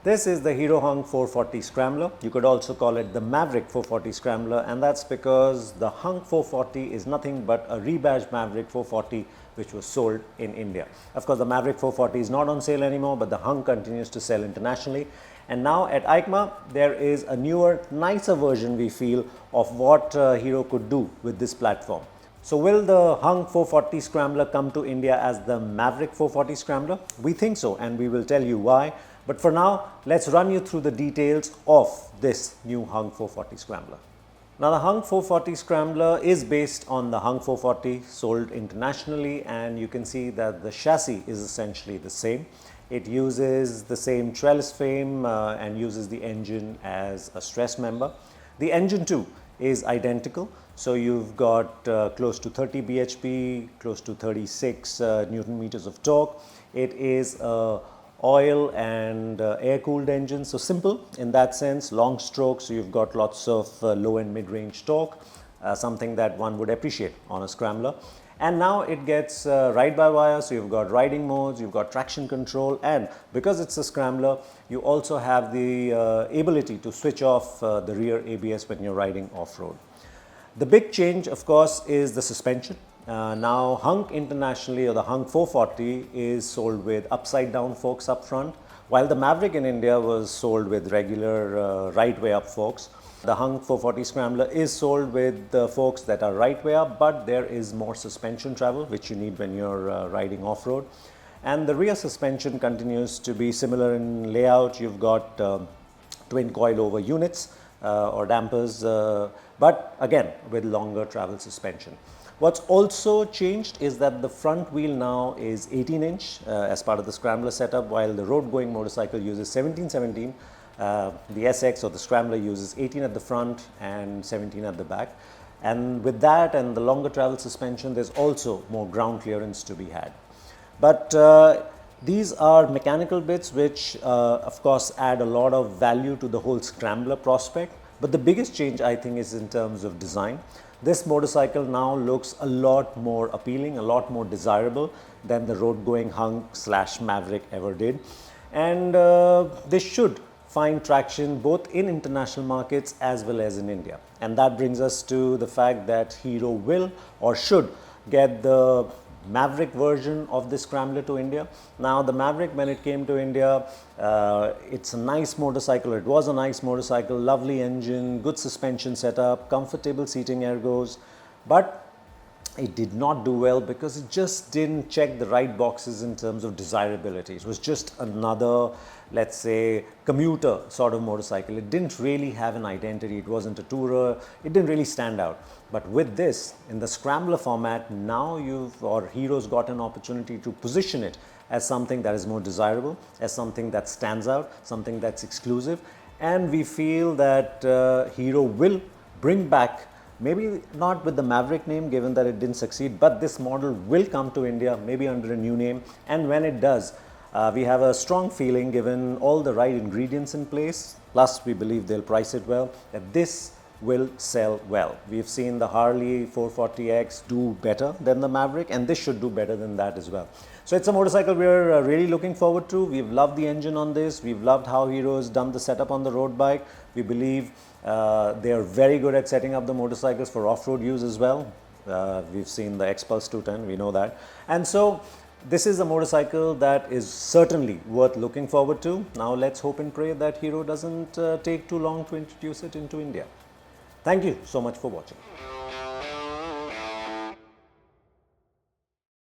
This is the Hero Hunk 440 Scrambler. You could also call it the Mavrick 440 Scrambler, and that's because the Hunk 440 is nothing but a rebadged Mavrick 440 which was sold in India. Of course, the Mavrick 440 is not on sale anymore, but the Hunk continues to sell internationally. And now at EICMA, there is a newer, nicer version, we feel, of what Hero could do with this platform. So will the Hunk 440 Scrambler come to India as the Mavrick 440 Scrambler? We think so, and we will tell you why. But for now, let's run you through the details of this new Hunk 440 Scrambler. Now, the Hunk 440 Scrambler is based on the Hunk 440 sold internationally, and you can see that the chassis is essentially the same. It uses the same trellis frame and uses the engine as a stress member. The engine too is identical. So you've got close to 30 bhp, close to 36 Newton meters of torque. It is a oil and air cooled engine, so simple in that sense, long stroke, so you've got lots of low and mid range torque, something that one would appreciate on a scrambler. And now it gets ride by wire, so you've got riding modes, you've got traction control, and because it's a scrambler, you also have the ability to switch off the rear ABS when you're riding off-road. The big change, of course, is the suspension. Now, Hunk internationally, or the Hunk 440, is sold with upside down forks up front, while the Mavrick in India was sold with regular right way up forks. The Hunk 440 Scrambler is sold with forks that are right way up, but there is more suspension travel, which you need when you're riding off-road. And the rear suspension continues to be similar in layout. You've got twin coil over units or dampers, but again with longer travel suspension. What's also changed is that the front wheel now is 18-inch as part of the Scrambler setup, while the road-going motorcycle uses 17-17. The SX or the Scrambler uses 18 at the front and 17 at the back. And with that and the longer travel suspension, there's also more ground clearance to be had. But these are mechanical bits which, of course, add a lot of value to the whole Scrambler prospect. But the biggest change, I think, is in terms of design. This motorcycle now looks a lot more appealing, a lot more desirable than the road-going Hunk / Mavrick ever did. And this should find traction both in international markets as well as in India. And that brings us to the fact that Hero will or should get the Mavrick version of this Scrambler to India. Now, the Mavrick, when it came to India, it's a nice motorcycle. It was a nice motorcycle, lovely engine, good suspension setup, comfortable seating ergos, but it did not do well because it just didn't check the right boxes in terms of desirability. It was just another, let's say, commuter sort of motorcycle. It didn't really have an identity. It wasn't a tourer. It didn't really stand out. But with this, in the Scrambler format, now Hero's got an opportunity to position it as something that is more desirable, as something that stands out, something that's exclusive. And we feel that Hero will bring back, maybe not with the Mavrick name, given that it didn't succeed, but this model will come to India, maybe under a new name. And when it does, we have a strong feeling, given all the right ingredients in place, plus we believe they'll price it well, that this will sell well. We've seen the Harley 440X do better than the Mavrick, and this should do better than that as well. So it's a motorcycle we're really looking forward to. We've loved the engine on this. We've loved how Hero has done the setup on the road bike. We believe they are very good at setting up the motorcycles for off-road use as well. We've seen the X-Pulse 210, we know that. And so this is a motorcycle that is certainly worth looking forward to. Now let's hope and pray that Hero doesn't take too long to introduce it into India. Thank you so much for watching.